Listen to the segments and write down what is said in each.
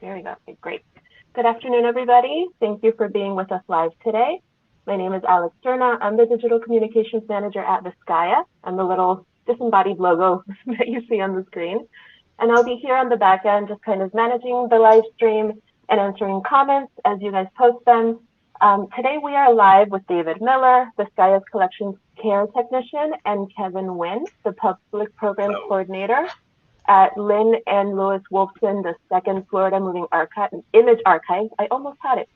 There we go. Okay, great. Good afternoon, everybody. Thank you for being with us live today. My name is Alex Cerna. I'm the Digital Communications Manager at Vizcaya. I'm the little disembodied logo that you see on the screen. And I'll be here on the back end, just kind of managing the live stream and answering comments as you guys post them. Today we are live with David Miller, Vizcaya's Collections Care Technician, and Kevin Nguyen, the Public Programs Coordinator at Lynn and Louis Wolfson, the second Florida Moving Archive, Image Archives. I almost had it.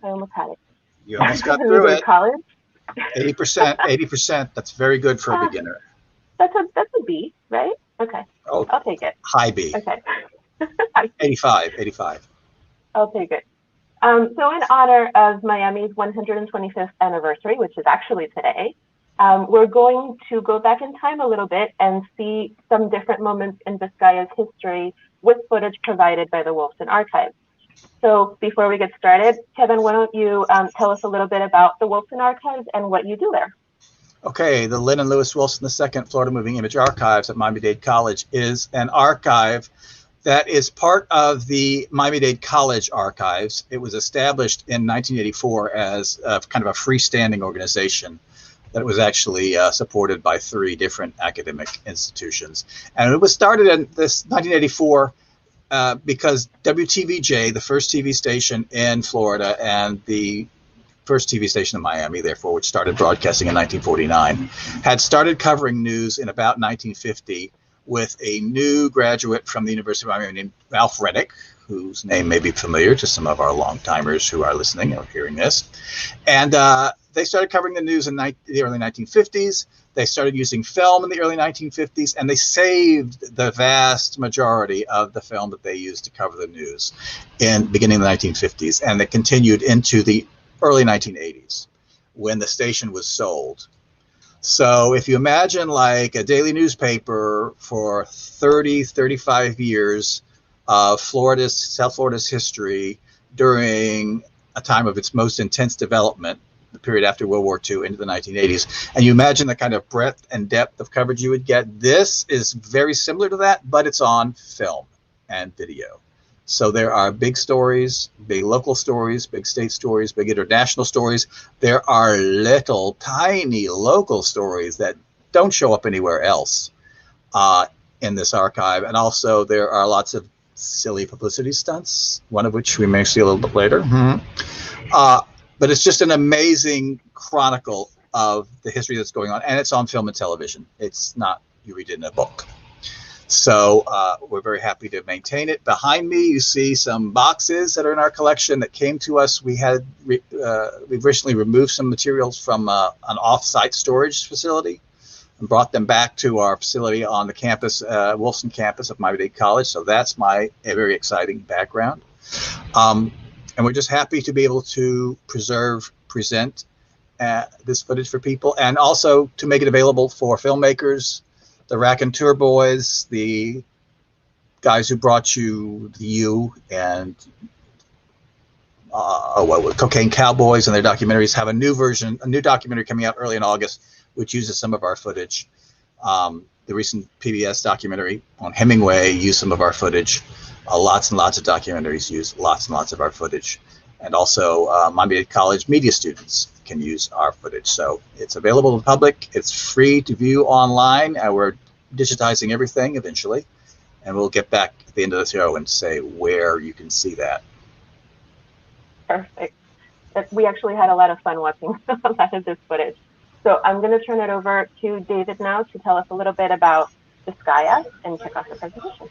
You almost got through it. College. 80%. That's very good for a beginner. That's a B, right? Okay. Oh, I'll take it. high B. Okay. 85. I'll take it. So in honor of Miami's 125th anniversary, which is actually today, we're going to go back in time a little bit and see some different moments in Vizcaya's history with footage provided by the Wolfson Archives. So before we get started, Kevin, why don't you tell us a little bit about the Wolfson Archives and what you do there? Okay, the Lynn and Louis Wolfson II Florida Moving Image Archives at Miami Dade College is an archive that is part of the Miami Dade College Archives. It was established in 1984 as kind of a freestanding organization that was actually supported by 3 different academic institutions. And it was started in this 1984 because WTVJ, the first TV station in Florida and the first TV station in Miami, therefore, which started broadcasting in 1949, had started covering news in about 1950 with a new graduate from the University of Miami named Ralph Rennick, whose name may be familiar to some of our long-timers who are listening or hearing this. And they started covering the news in the early 1950s. They started using film in the early 1950s, and they saved the vast majority of the film that they used to cover the news in beginning of the 1950s. And they continued into the early 1980s when the station was sold. So if you imagine like a daily newspaper for 35 years of South Florida's history during a time of its most intense development, the period after World War II into the 1980s, and you imagine the kind of breadth and depth of coverage you would get, this is very similar to that, but it's on film and video. So there are big stories, big local stories, big state stories, big international stories. There are little tiny local stories that don't show up anywhere else in this archive. And also there are lots of silly publicity stunts, one of which we may see a little bit later. But it's just an amazing chronicle of the history that's going on. And it's on film and television. It's not you read it in a book. So we're very happy to maintain it. Behind me, you see some boxes that are in our collection that came to us. We've recently removed some materials from an off-site storage facility and brought them back to our facility on the campus, Wolfson campus of Miami Dade College. So that's my very exciting background. And we're just happy to be able to present this footage for people, and also to make it available for filmmakers, the raconteur boys, the guys who brought you the U, and Cocaine Cowboys and their documentaries have a new documentary coming out early in August, which uses some of our footage. The recent PBS documentary on Hemingway used some of our footage. Lots and lots of documentaries use lots and lots of our footage. And also Miami Dade College media students can use our footage. So it's available to the public. It's free to view online. We're digitizing everything eventually. And we'll get back at the end of the show and say where you can see that. Perfect. We actually had a lot of fun watching a lot of this footage. So I'm going to turn it over to David now to tell us a little bit about Vizcaya and kick off the presentation.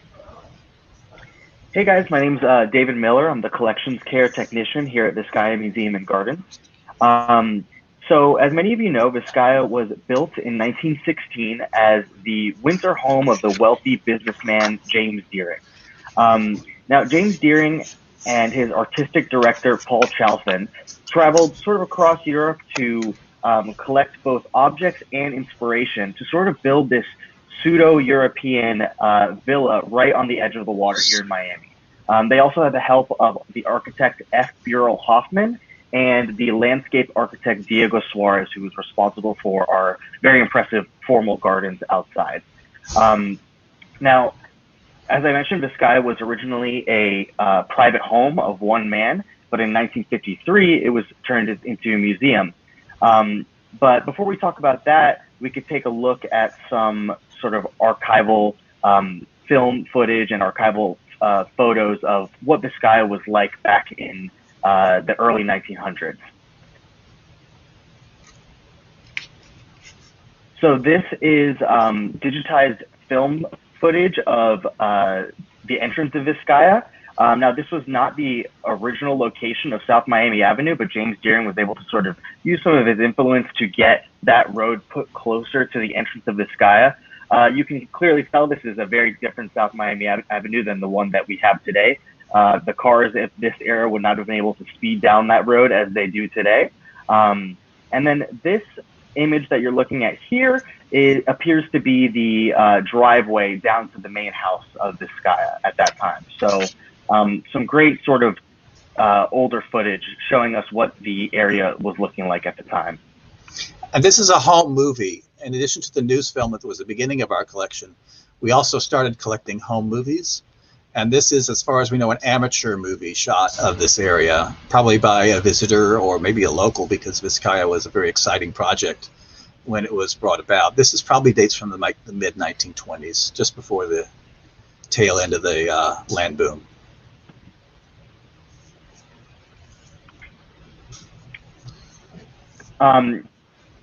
Hey guys, my name's David Miller. I'm the Collections Care Technician here at Vizcaya Museum and Garden. So as many of you know, Vizcaya was built in 1916 as the winter home of the wealthy businessman James Deering. Now, James Deering and his artistic director, Paul Chalfin, traveled sort of across Europe to collect both objects and inspiration to sort of build this pseudo-European villa right on the edge of the water here in Miami. They also had the help of the architect F. Burrell Hoffman and the landscape architect Diego Suarez, who was responsible for our very impressive formal gardens outside. Now, as I mentioned, Vizcaya was originally a private home of one man, but in 1953, it was turned into a museum. But before we talk about that, we could take a look at some sort of archival film footage and archival photos of what Vizcaya was like back in the early 1900s. So this is digitized film footage of the entrance of Vizcaya. Now, this was not the original location of South Miami Avenue, but James Deering was able to sort of use some of his influence to get that road put closer to the entrance of Vizcaya. You can clearly tell this is a very different South Miami Avenue than the one that we have today. The cars of this era would not have been able to speed down that road as they do today. And then this image that you're looking at here, it appears to be the driveway down to the main house of Vizcaya at that time. So some great sort of older footage showing us what the area was looking like at the time. And this is a home movie. In addition to the news film that was the beginning of our collection, we also started collecting home movies. And this is, as far as we know, an amateur movie shot of this area, probably by a visitor or maybe a local, because Vizcaya was a very exciting project when it was brought about. This is probably dates from the mid-1920s, just before the tail end of the land boom.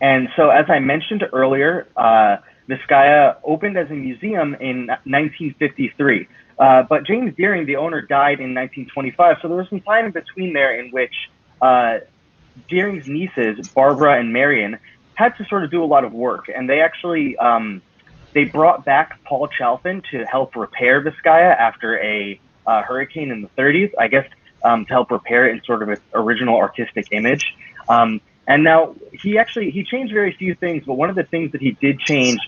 And so, as I mentioned earlier, Vizcaya opened as a museum in 1953. But James Deering, the owner, died in 1925. So there was some time in between there in which Deering's nieces, Barbara and Marion, had to sort of do a lot of work. And they actually, they brought back Paul Chalfin to help repair Vizcaya after a hurricane in the 30s, I guess, to help repair it in sort of its original artistic image. And now he changed very few things, but one of the things that he did change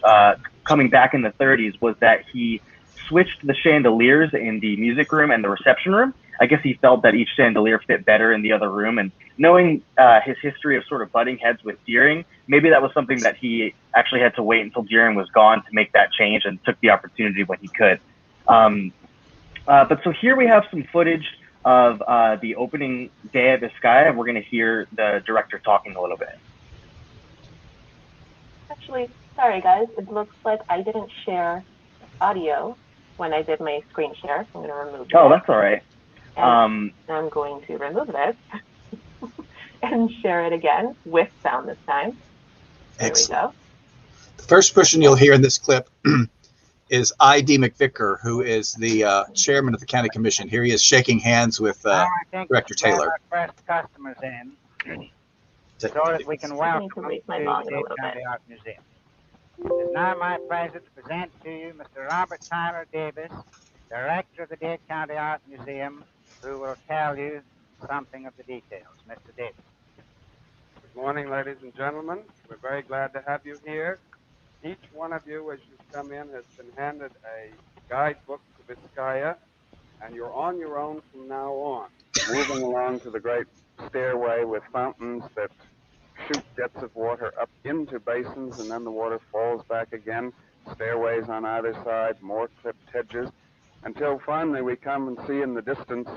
coming back in the 30s was that he switched the chandeliers in the music room and the reception room. I guess he felt that each chandelier fit better in the other room. And knowing his history of sort of butting heads with Deering, maybe that was something that he actually had to wait until Deering was gone to make that change, and took the opportunity when he could. But so here we have some footage of the opening day at Vizcaya, and we're going to hear the director talking a little bit. Actually, sorry guys, it looks like I didn't share audio when I did my screen share. I'm going to remove that. Oh, that's all right. And I'm going to remove this and share it again with sound this time. There Excellent. we go. The first person you'll hear in this clip is I.D. McVicker, who is the chairman of the county commission. Here he is shaking hands with Director Taylor. First customers in, so that we can welcome them to the County Art Museum. It is now my pleasure to present to you Mr. Robert Tyler Davis, Director of the Dade County Art Museum, who will tell you something of the details. Mr. Davis. Good morning, ladies and gentlemen. We're very glad to have you here. Each one of you, as you come in, has been handed a guidebook to Vizcaya, and you're on your own from now on, moving along to the great stairway with fountains that shoot jets of water up into basins, and then the water falls back again, stairways on either side, more clipped hedges, until finally we come and see in the distance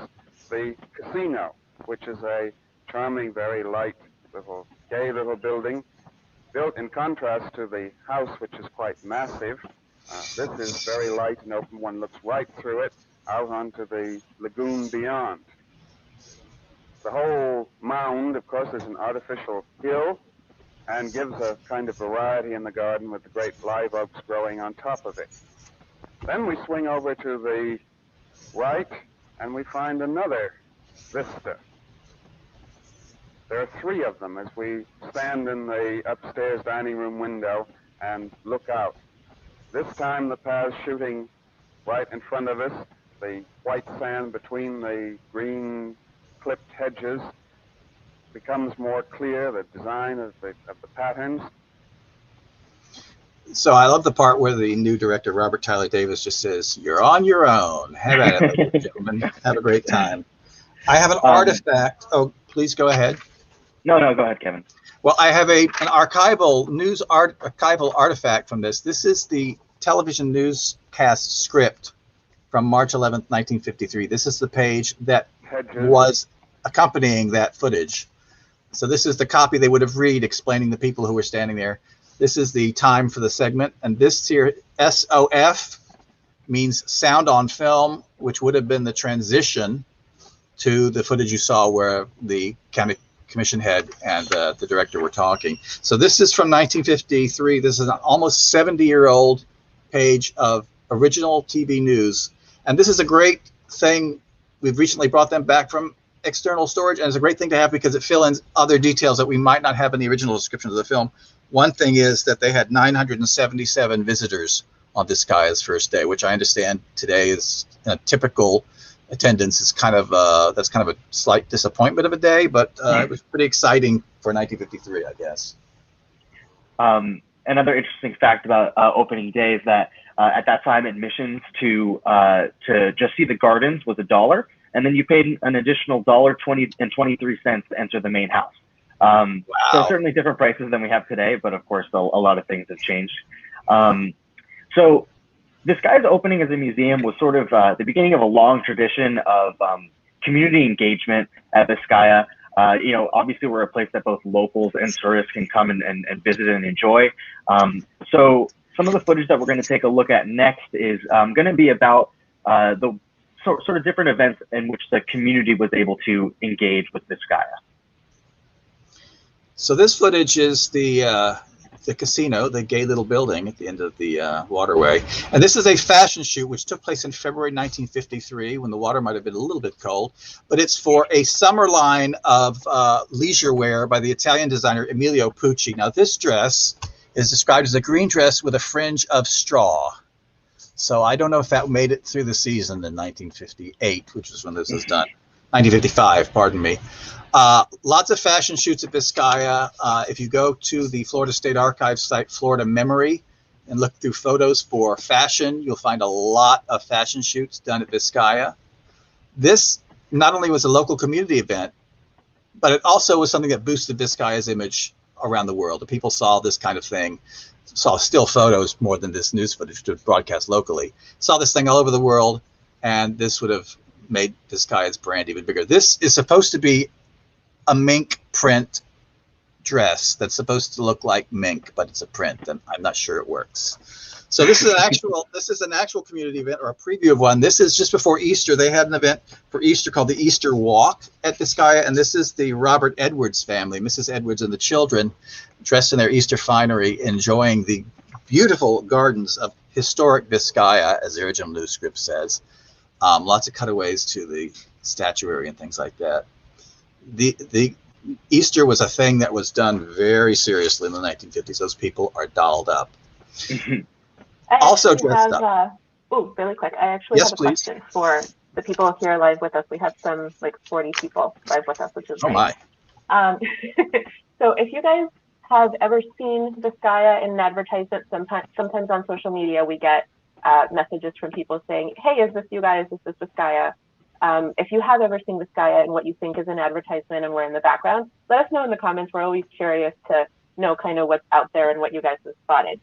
the casino, which is a charming, very light, gay little building, built in contrast to the house, which is quite massive. This is very light and open. One looks right through it, out onto the lagoon beyond. The whole mound, of course, is an artificial hill and gives a kind of variety in the garden with the great live oaks growing on top of it. Then we swing over to the right and we find another vista. There are three of them as we stand in the upstairs dining room window and look out. This time the path's shooting right in front of us, the white sand between the green clipped hedges becomes more clear, the design of the patterns. So I love the part where the new director, Robert Tyler Davis, just says, "You're on your own. Have at it, ladies and gentlemen. Have a great time." I have an artifact. Oh, please go ahead. No, go ahead, Kevin. Well, I have an archival artifact from this. This is the television newscast script from March 11th, 1953. This is the page that was accompanying that footage. So this is the copy they would have read explaining the people who were standing there. This is the time for the segment. And this here, SOF, means sound on film, which would have been the transition to the footage you saw where the county commission head and the director were talking. So this is from 1953. This is an almost 70-year-old page of original TV news. And this is a great thing. We've recently brought them back from external storage, and it's a great thing to have because it fills in other details that we might not have in the original description of the film. One thing is that they had 977 visitors on Vizcaya's first day, which I understand today is a typical attendance is kind of that's kind of a slight disappointment of a day, but it was pretty exciting for 1953, I guess. Another interesting fact about opening day is that at that time, admissions to just see the gardens was $1, and then you paid an additional $1.23 to enter the main house. Wow. So certainly different prices than we have today, but of course, a lot of things have changed. So Vizcaya's opening as a museum was sort of the beginning of a long tradition of community engagement at Vizcaya. Obviously we're a place that both locals and tourists can come and visit and enjoy. So some of the footage that we're going to take a look at next is going to be about the sort of different events in which the community was able to engage with Vizcaya. So this footage is the casino, the gay little building at the end of the waterway. And this is a fashion shoot which took place in February 1953 when the water might have been a little bit cold. But it's for a summer line of leisure wear by the Italian designer Emilio Pucci. Now this dress is described as a green dress with a fringe of straw. So I don't know if that made it through the season in 1958, which is when this was done. 1955, pardon me. Lots of fashion shoots at Vizcaya. If you go to the Florida State Archives site, Florida Memory, and look through photos for fashion, you'll find a lot of fashion shoots done at Vizcaya. This not only was a local community event, but it also was something that boosted Vizcaya's image around the world. The people saw this kind of thing, saw still photos more than this news footage to broadcast locally, saw this thing all over the world, and this would have made Vizcaya's brand even bigger. This is supposed to be a mink print dress that's supposed to look like mink, but it's a print, and I'm not sure it works. So this is an actual community event, or a preview of one. This is just before Easter. They had an event for Easter called the Easter Walk at Vizcaya, and this is the Robert Edwards family, Mrs. Edwards and the children, dressed in their Easter finery, enjoying the beautiful gardens of historic Vizcaya, as the original news script says. Lots of cutaways to the statuary and things like that. The Easter was a thing that was done very seriously in the 1950s. Those people are dolled up. Also dressed up. Really quick. I actually have a question for the people here live with us. We have some 40 people live with us, which is great. My. So if you guys have ever seen Vizcaya in an advertisement, sometimes on social media we get messages from people saying, "Hey, is this you guys? Is this Vizcaya?" If you have ever seen Vizcaya and what you think is an advertisement and we're in the background, let us know in the comments. We're always curious to know kind of what's out there and what you guys have spotted.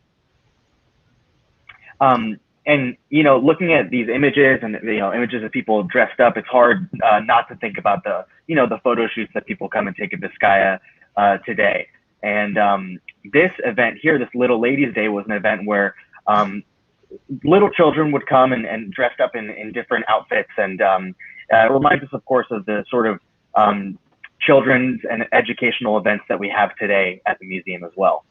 And looking at these images and images of people dressed up, it's hard not to think about the the photo shoots that people come and take at Vizcaya today. And this event here, this Little Ladies Day, was an event where little children would come and dressed up in different outfits, and it reminds us, of course, of the sort of children's and educational events that we have today at the museum as well.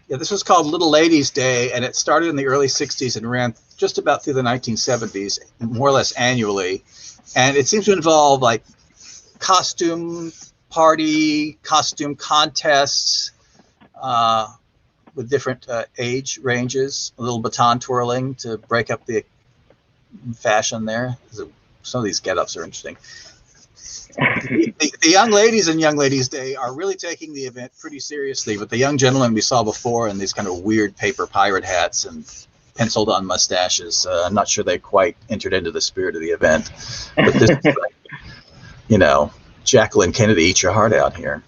Yeah, this was called Little Ladies Day, and it started in the early 60s and ran just about through the 1970s, more or less annually. And it seems to involve like costume party, costume contests with different age ranges, a little baton twirling to break up the fashion there. Some of these get-ups are interesting. The young ladies in Young Ladies Day are really taking the event pretty seriously, but the young gentlemen we saw before in these kind of weird paper pirate hats and penciled on mustaches, I'm not sure they quite entered into the spirit of the event. But this is like, Jacqueline Kennedy, eat your heart out here.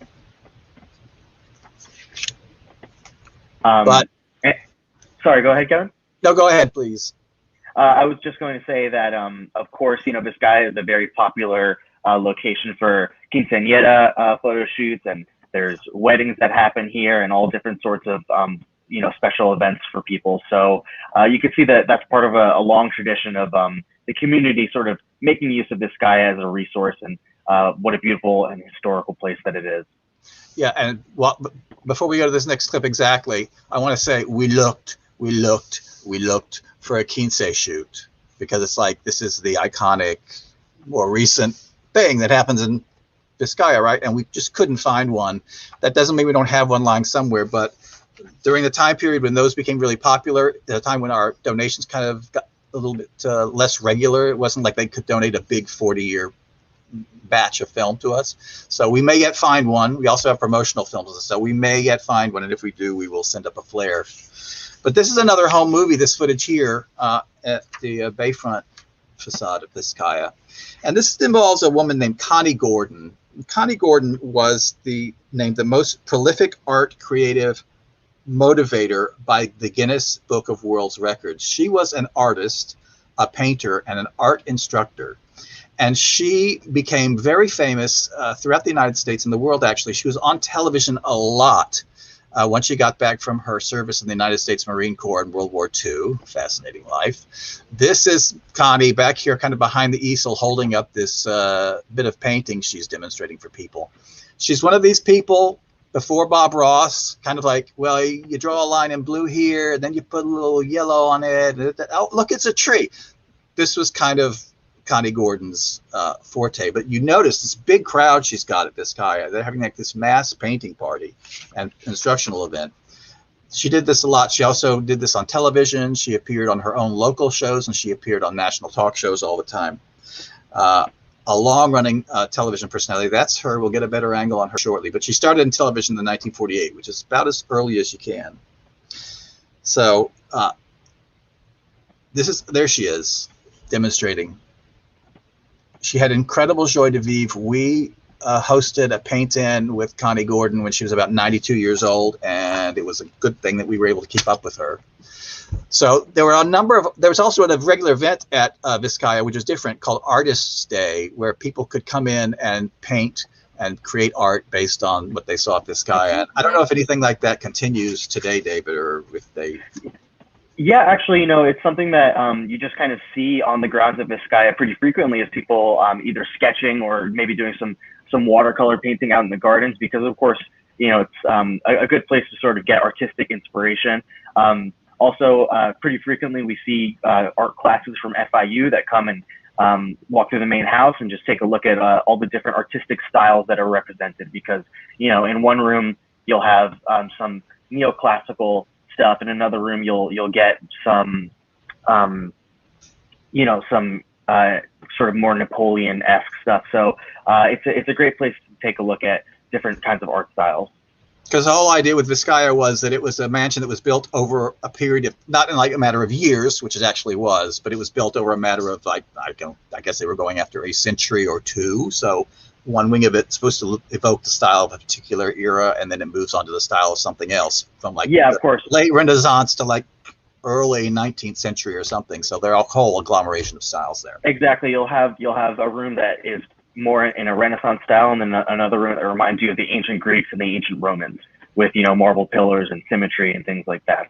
Sorry, go ahead, Kevin. No, go ahead, please. I was just going to say that, of course, Vizcaya is a very popular location for quinceañera photo shoots, and there's weddings that happen here and all different sorts of, special events for people. So you can see that that's part of a long tradition of the community sort of making use of Vizcaya as a resource, and what a beautiful and historical place that it is. Yeah, and before we go to this next clip exactly, I want to say we looked for a quince shoot, because it's like, this is the iconic, more recent thing that happens in Vizcaya, right? And we just couldn't find one. That doesn't mean we don't have one lying somewhere, but during the time period when those became really popular, the time when our donations kind of got a little bit less regular, it wasn't like they could donate a big 40-year batch of film to us. So we may yet find one. We also have promotional films, so we may yet find one, and if we do, we will send up a flare. But this is another home movie, this footage here at the Bayfront facade of Vizcaya. And this involves a woman named Connie Gordon. Connie Gordon was named the most prolific art creative motivator by the Guinness Book of World Records. She was an artist, a painter, and an art instructor. And she became very famous throughout the United States and the world, actually. She was on television a lot once she got back from her service in the United States Marine Corps in World War II. Fascinating life. This is Connie back here kind of behind the easel holding up this bit of painting she's demonstrating for people. She's one of these people before Bob Ross, kind of like, well, you draw a line in blue here, and then you put a little yellow on it. Oh, look, it's a tree. This was kind of Connie Gordon's forte. But you notice this big crowd she's got at Vizcaya. They're having like this mass painting party and instructional event. She did this a lot. She also did this on television. She appeared on her own local shows, and she appeared on national talk shows all the time. A long-running television personality. That's her. We'll get a better angle on her shortly. But she started in television in 1948, which is about as early as you can. So there she is, demonstrating. She had incredible joie de vivre. We hosted a paint-in with Connie Gordon when she was about 92 years old, and it was a good thing that we were able to keep up with her. So there were there was also a regular event at Vizcaya, which is different, called Artists' Day, where people could come in and paint and create art based on what they saw at Vizcaya. I don't know if anything like that continues today, David, or if they... Yeah, actually, it's something that you just kind of see on the grounds of Vizcaya pretty frequently, as people either sketching or maybe doing some watercolor painting out in the gardens, because of course, it's a good place to sort of get artistic inspiration. Also, pretty frequently we see art classes from FIU that come and walk through the main house and just take a look at all the different artistic styles that are represented, because, in one room you'll have some neoclassical stuff. In another room, you'll get some, some sort of more Napoleon-esque stuff. So it's a great place to take a look at different kinds of art styles. Because the whole idea with Vizcaya was that it was a mansion that was built over a period of, not in like a matter of years, which it actually was, but it was built over a matter of like, I guess they were going after a century or two. So one wing of it's supposed to evoke the style of a particular era, and then it moves on to the style of something else, from like of course, late Renaissance to like early 19th century or something. So they're a whole agglomeration of styles there. Exactly. You'll have a room that is more in a Renaissance style, and then another room that reminds you of the ancient Greeks and the ancient Romans, with marble pillars and symmetry and things like that.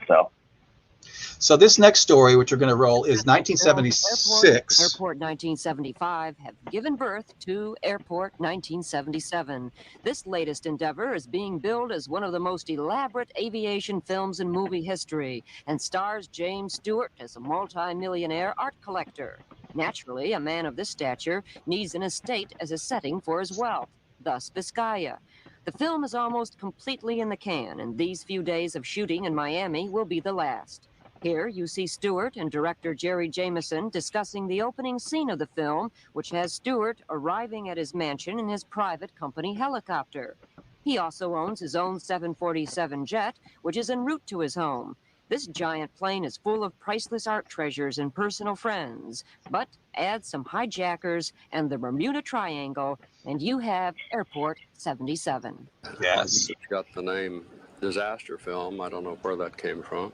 So this next story, which we're going to roll, is 1976. Airport 1975 have given birth to Airport 1977. This latest endeavor is being billed as one of the most elaborate aviation films in movie history, and stars James Stewart as a multi-millionaire art collector. Naturally, a man of this stature needs an estate as a setting for his wealth, thus Vizcaya. The film is almost completely in the can, and these few days of shooting in Miami will be the last. Here you see Stewart and director Jerry Jameson discussing the opening scene of the film, which has Stewart arriving at his mansion in his private company helicopter. He also owns his own 747 jet, which is en route to his home. This giant plane is full of priceless art treasures and personal friends, but add some hijackers and the Bermuda Triangle, and you have Airport 77. Yes. It's got the name disaster film. I don't know where that came from.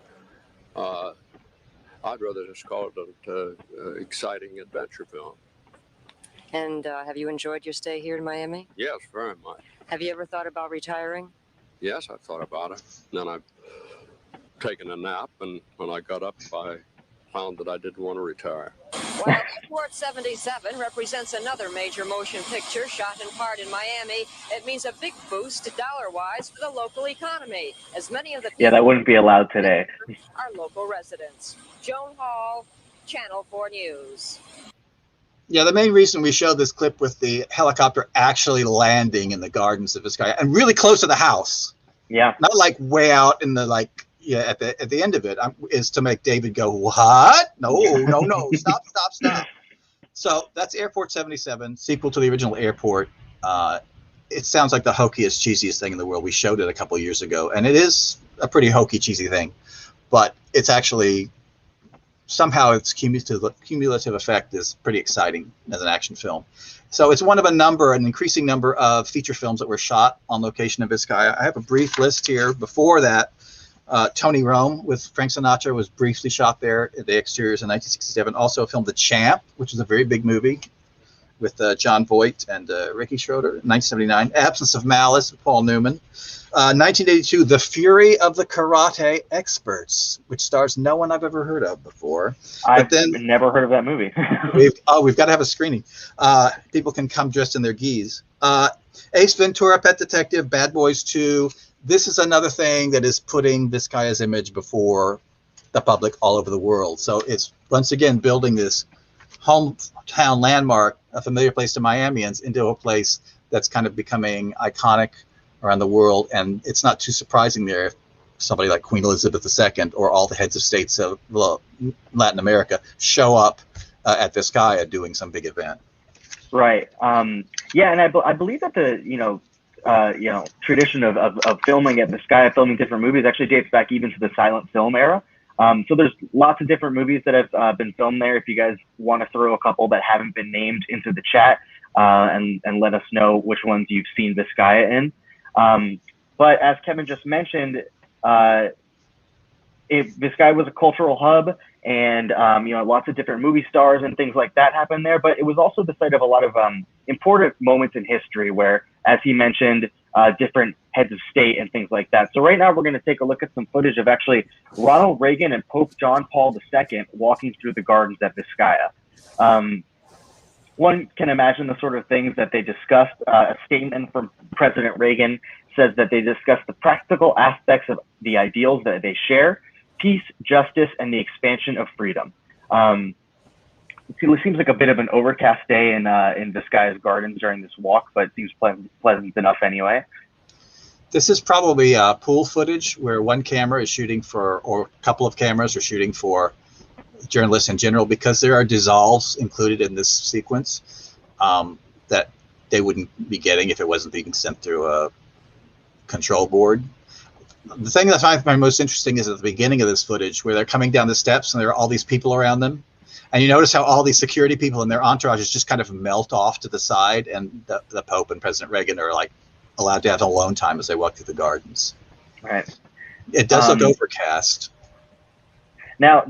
I'd rather just call it an exciting adventure film. And have you enjoyed your stay here in Miami? Yes, very much. Have you ever thought about retiring? Yes, I've thought about it. Then I've taken a nap, and when I got up, I found that I didn't want to retire. While Airport 77 represents another major motion picture shot in part in Miami, it means a big boost dollar-wise for the local economy, as many of the Yeah, that wouldn't be allowed today. Are local residents. Joan Hall, Channel 4 News. Yeah, the main reason we showed this clip with the helicopter actually landing in the gardens of Vizcaya and really close to the house. Yeah. Not like way out in the at the end of it is to make David go, what? No, stop. So that's Airport 77, sequel to the original Airport. It sounds like the hokiest, cheesiest thing in the world. We showed it a couple of years ago, and it is a pretty hokey, cheesy thing, but it's actually somehow its cumulative effect is pretty exciting as an action film. So it's one of an increasing number of feature films that were shot on location in Vizcaya. I have a brief list here. Before that, Tony Rome with Frank Sinatra was briefly shot there at the exteriors in 1967. Also filmed The Champ, which is a very big movie with John Voight and Ricky Schroeder in 1979. Absence of Malice with Paul Newman. 1982, The Fury of the Karate Experts, which stars no one I've ever heard of before. I've never heard of that movie. we've got to have a screening. People can come dressed in their gis. Ace Ventura, Pet Detective, Bad Boys 2. This is another thing that is putting Vizcaya's image before the public all over the world. So it's once again building this hometown landmark, a familiar place to Miamians, into a place that's kind of becoming iconic around the world. And it's not too surprising there if somebody like Queen Elizabeth II or all the heads of states of Latin America show up at Vizcaya doing some big event. Right. Yeah, and I believe that the tradition of filming at Vizcaya, filming different movies, actually dates back even to the silent film era. So there's lots of different movies that have been filmed there. If you guys want to throw a couple that haven't been named into the chat and let us know which ones you've seen Vizcaya in. But as Kevin just mentioned, Vizcaya was a cultural hub, and lots of different movie stars and things like that happened there. But it was also the site of a lot of important moments in history where, as he mentioned, different heads of state and things like that. So right now we're going to take a look at some footage of actually Ronald Reagan and Pope John Paul II walking through the gardens at Vizcaya. One can imagine the sort of things that they discussed. A statement from President Reagan says that they discussed the practical aspects of the ideals that they share: peace, justice, and the expansion of freedom. It seems like a bit of an overcast day in Vizcaya's gardens during this walk, but it seems pleasant enough anyway. This is probably pool footage where one camera is shooting or a couple of cameras are shooting for journalists in general, because there are dissolves included in this sequence that they wouldn't be getting if it wasn't being sent through a control board. The thing that I find most interesting is at the beginning of this footage where they're coming down the steps and there are all these people around them. And you notice how all these security people and their entourages just kind of melt off to the side, and the Pope and President Reagan are like allowed to have alone time as they walk through the gardens. Right. It does look overcast. Now,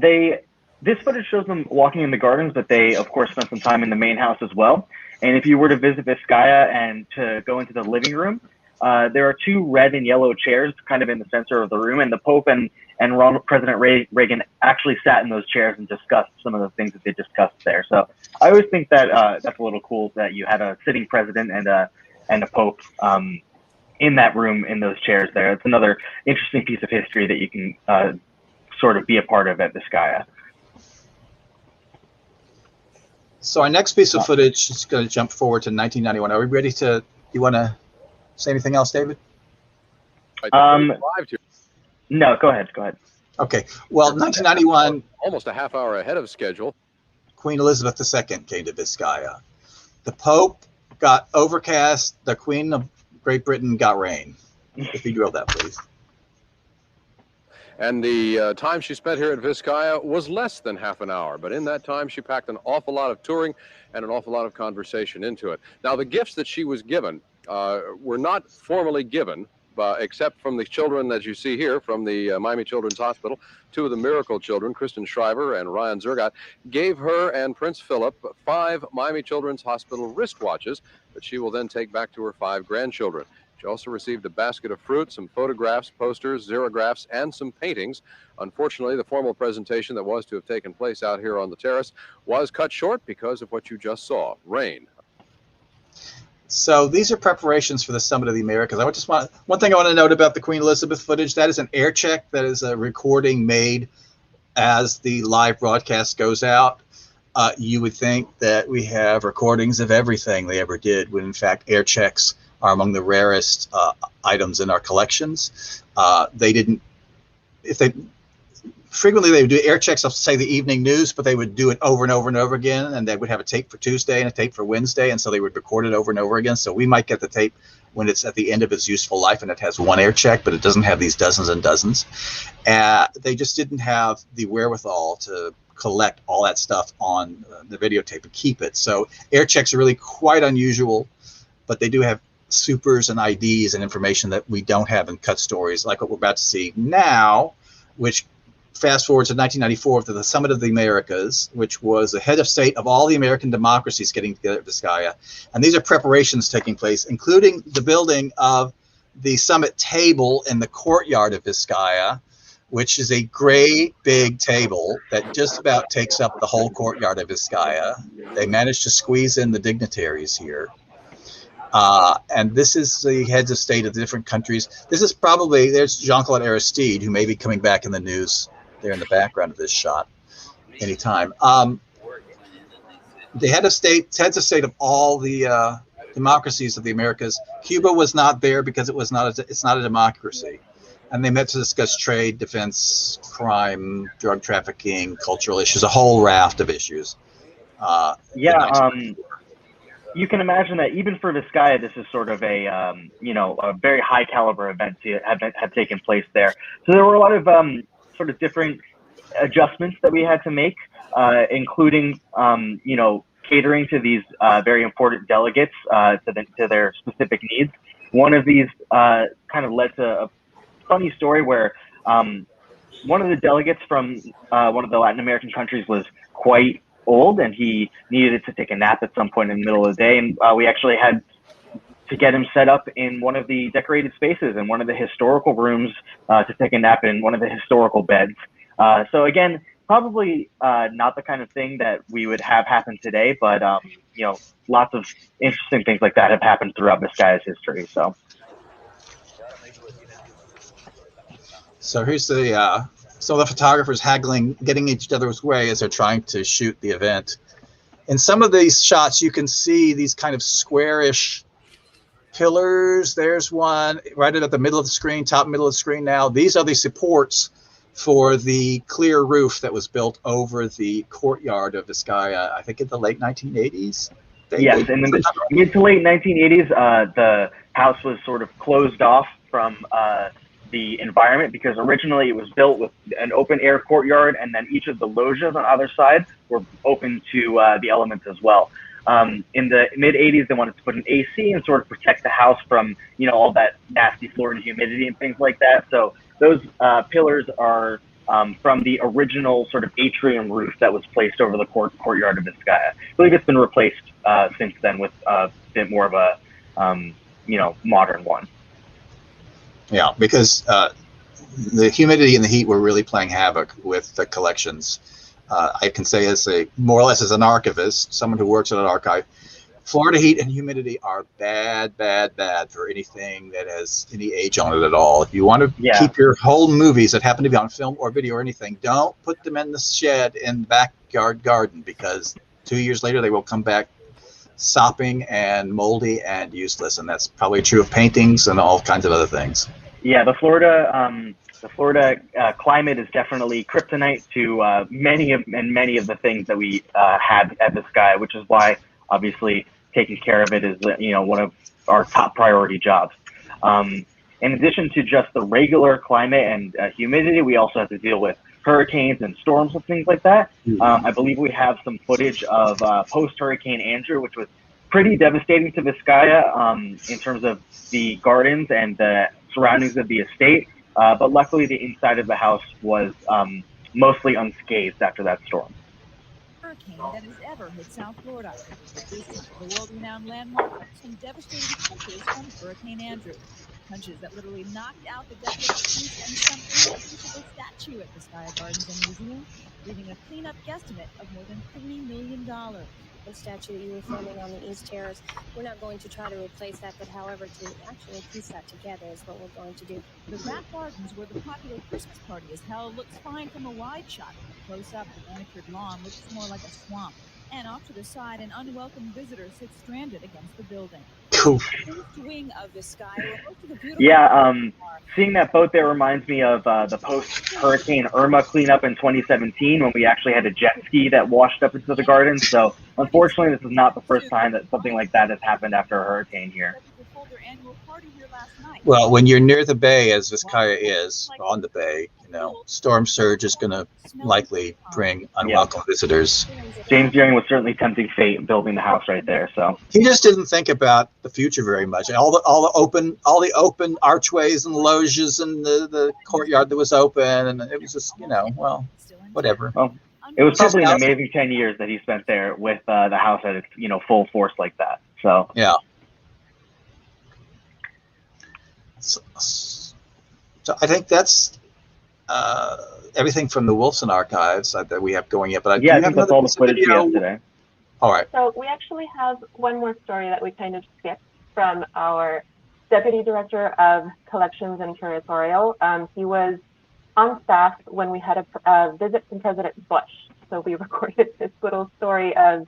this footage shows them walking in the gardens, but they, of course, spent some time in the main house as well. And if you were to visit Vizcaya and to go into the living room, there are two red and yellow chairs kind of in the center of the room, and the Pope and President Reagan actually sat in those chairs and discussed some of the things that they discussed there. So I always think that that's a little cool that you had a sitting president and a Pope in that room in those chairs there. It's another interesting piece of history that you can sort of be a part of at Vizcaya. So our next piece of footage is going to jump forward to 1991. Are we ready to? You want to say anything else, David? No, go ahead. Okay. Well, 1991. Almost a half hour ahead of schedule. Queen Elizabeth II came to Vizcaya. The Pope got overcast. The Queen of Great Britain got rain. If you drill that, please. And the time she spent here at Vizcaya was less than half an hour. But in that time, she packed an awful lot of touring and an awful lot of conversation into it. Now, the gifts that she was given were not formally given except from the children that you see here from the Miami Children's Hospital. Two of the miracle children, Kristen Shriver and Ryan Zergott, gave her and Prince Philip 5 Miami Children's Hospital wristwatches that she will then take back to her 5 grandchildren. She also received a basket of fruit, some photographs, posters, xerographs, and some paintings. Unfortunately, the formal presentation that was to have taken place out here on the terrace was cut short because of what you just saw, rain. So these are preparations for the Summit of the Americas. One thing I want to note about the Queen Elizabeth footage, that is an air check. That is a recording made as the live broadcast goes out. You would think that we have recordings of everything they ever did, when in fact air checks are among the rarest items in our collections. Frequently they would do air checks of, say, the evening news, but they would do it over and over and over again, and they would have a tape for Tuesday and a tape for Wednesday, and so they would record it over and over again. So we might get the tape when it's at the end of its useful life and it has one air check, but it doesn't have these dozens and dozens. They just didn't have the wherewithal to collect all that stuff on the videotape and keep it. So air checks are really quite unusual, but they do have supers and IDs and information that we don't have in cut stories, like what we're about to see now, which fast forward to 1994 to the Summit of the Americas, which was the head of state of all the American democracies getting together at Vizcaya. And these are preparations taking place, including the building of the summit table in the courtyard of Vizcaya, which is a great big table that just about takes up the whole courtyard of Vizcaya. They managed to squeeze in the dignitaries here. And this is the heads of state of the different countries. This is probably, there's Jean-Claude Aristide, who may be coming back in the news there in the background of this shot anytime. The heads of state of all the democracies of the Americas. Cuba was not there because it's not a democracy. And they met to discuss trade, defense, crime, drug trafficking, cultural issues, a whole raft of issues. You can imagine that even for Vizcaya, this is sort of a very high caliber event to have taken place there. So there were a lot of sort of different adjustments that we had to make, including catering to these very important delegates to their specific needs. One of these kind of led to a funny story where one of the delegates from one of the Latin American countries was quite old, and he needed to take a nap at some point in the middle of the day, and we actually had to get him set up in one of the decorated spaces in one of the historical rooms to take a nap in one of the historical beds. So again, probably not the kind of thing that we would have happen today, but lots of interesting things like that have happened throughout Vizcaya's history. So here's the some of the photographers haggling, getting each other's way as they're trying to shoot the event. In some of these shots, you can see these kind of squarish pillars. There's one right at the middle of the screen, top middle of the screen now. These are the supports for the clear roof that was built over the courtyard of Vizcaya, I think in the late 1980s. Yes, in the mid to late 1980s, the house was sort of closed off from the environment because originally it was built with an open air courtyard, and then each of the loggias on either side were open to the elements as well. In the mid 80s, they wanted to put an AC and sort of protect the house from, all that nasty Florida humidity and things like that. So those pillars are from the original sort of atrium roof that was placed over the courtyard of Vizcaya. I believe it's been replaced since then with a bit more of a, modern one. Yeah, because the humidity and the heat were really playing havoc with the collections. I can say more or less as an archivist, someone who works at an archive, Florida heat and humidity are bad, bad, bad for anything that has any age on it at all. If you want to keep your whole movies that happen to be on film or video or anything, don't put them in the shed in the backyard garden, because 2 years later they will come back sopping and moldy and useless. And that's probably true of paintings and all kinds of other things. Yeah, the Florida climate is definitely kryptonite to many of the things that we have at Vizcaya, which is why obviously taking care of it is one of our top priority jobs. In addition to just the regular climate and humidity, we also have to deal with hurricanes and storms and things like that. I believe we have some footage of post-Hurricane Andrew, which was pretty devastating to Vizcaya in terms of the gardens and the surroundings of the estate, but luckily the inside of the house was mostly unscathed after that storm. Hurricane that has ever hit South Florida. At this time, the world-renowned landmark has some devastating punches from Hurricane Andrew. Punches that literally knocked out the decorations and some irreplaceable statue at Vizcaya Gardens and Museum, leaving a cleanup guesstimate of more than $3 million. The statue that you were filming on the East Terrace, we're not going to try to replace that, but however, to actually piece that together is what we're going to do. The back gardens where the popular Christmas party is held looks fine from a wide shot. Close up, the manicured lawn looks more like a swamp. And off to the side, an unwelcome visitor sits stranded against the building. Wing of Vizcaya, yeah, seeing that boat there reminds me of the post-Hurricane Irma cleanup in 2017 when we actually had a jet ski that washed up into the garden. So unfortunately, this is not the first time that something like that has happened after a hurricane here. Well, when you're near the bay, as Vizcaya is, on the bay, you know, storm surge is going to likely bring unwelcome visitors. James Deering was certainly tempting fate building the house right there. So he just didn't think about the future very much. All the open archways and loges and the courtyard that was open, and it was just, you know, well, whatever. Well, it was probably an amazing 10 years that he spent there with the house at its, you know, full force like that. So yeah. So I think that's everything from the Wolfson Archives that we have going yet. But I think that's all the footage we have today. All right. So we actually have one more story that we kind of skipped from our Deputy Director of Collections and Curatorial. He was on staff when we had a visit from President Bush. So we recorded this little story of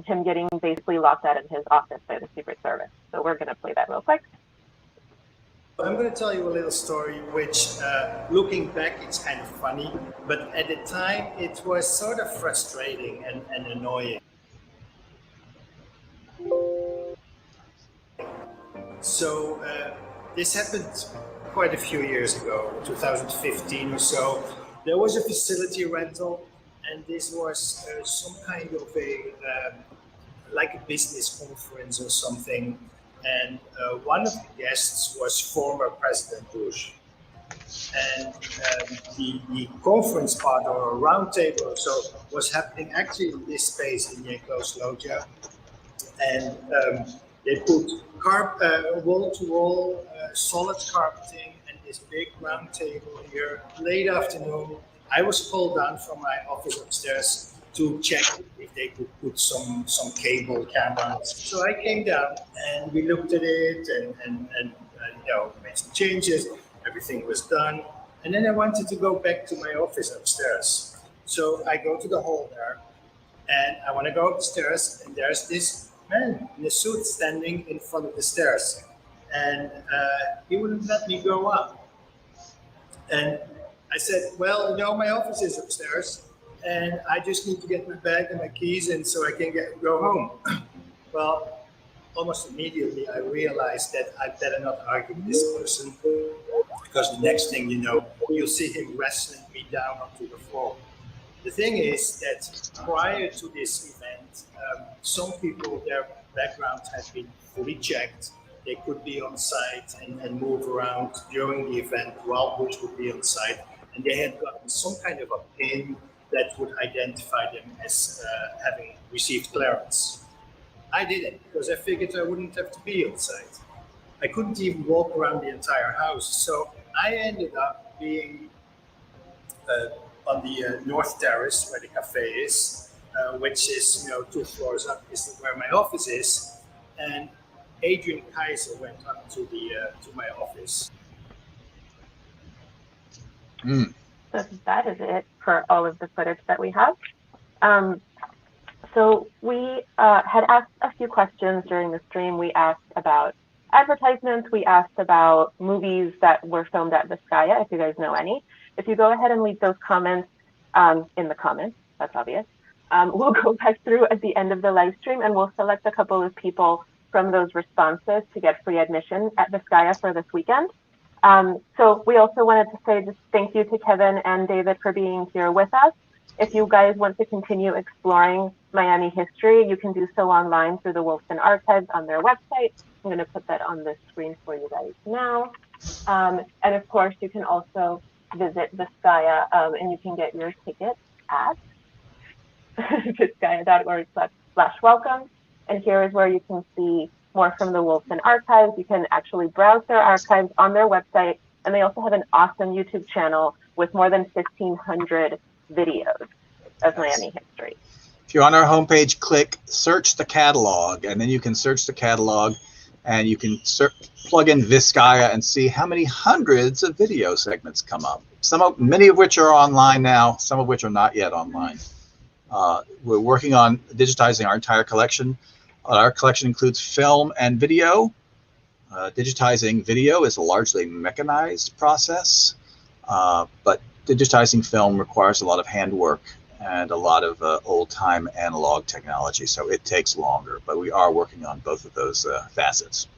him getting basically locked out of his office by the Secret Service. So we're going to play that real quick. I'm going to tell you a little story which, looking back, it's kind of funny, but at the time it was sort of frustrating and annoying. So this happened quite a few years ago, 2015 or so. There was a facility rental, and this was some kind of like a business conference or something. And one of the guests was former President Bush. And the conference part or a round table or so was happening actually in this space in the enclosed loggia. And they put wall-to-wall solid carpeting and this big round table here. Late afternoon, I was called down from my office upstairs to check if they could put some cable cameras. So I came down and we looked at it and you know, made some changes. Everything was done. And then I wanted to go back to my office upstairs. So I go to the hall there and I want to go up the stairs, and there's this man in a suit standing in front of the stairs. And he wouldn't let me go up. And I said, well, you know, my office is upstairs, and I just need to get my bag and my keys in so I can go home. Well, almost immediately I realized that I better not argue with this person, because the next thing you know, you'll see him wrestling me down onto the floor. The thing is that prior to this event, some people, their backgrounds had been fully checked. They could be on site and move around during the event while Bush would be on site. And they had gotten some kind of a pin that would identify them as having received clearance. I didn't, because I figured I wouldn't have to be on site. I couldn't even walk around the entire house. So I ended up being on the North Terrace, where the cafe is, which is, you know, 2 floors up, is where my office is. And Adrian Kaiser went up to my office. So that is it for all of the footage that we have. So we had asked a few questions during the stream. We asked about advertisements. We asked about movies that were filmed at Vizcaya, if you guys know any. If you go ahead and leave those comments in the comments, that's obvious. We'll go back through at the end of the live stream, and we'll select a couple of people from those responses to get free admission at Vizcaya for this weekend. So we also wanted to say just thank you to Kevin and David for being here with us. If you guys want to continue exploring Miami history, you can do so online through the Wolfson Archives on their website. I'm going to put that on the screen for you guys now. And of course, you can also visit Vizcaya, and you can get your ticket at vizcaya.org/welcome. And here is where you can see more from the Wolfson Archives. You can actually browse their archives on their website, and they also have an awesome YouTube channel with more than 1,500 videos of Miami history. If you're on our homepage, click Search the Catalog, and then you can search the catalog, and you can plug in Vizcaya and see how many hundreds of video segments come up. Many of which are online now, some of which are not yet online. We're working on digitizing our entire collection. Our collection includes film and video. Digitizing video is a largely mechanized process, but digitizing film requires a lot of handwork and a lot of old-time analog technology, so it takes longer, but we are working on both of those facets.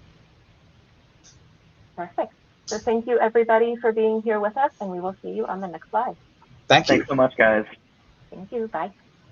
Perfect. So thank you, everybody, for being here with us, and we will see you on the next slide. Thank you. Thanks so much, guys. Thank you. Bye.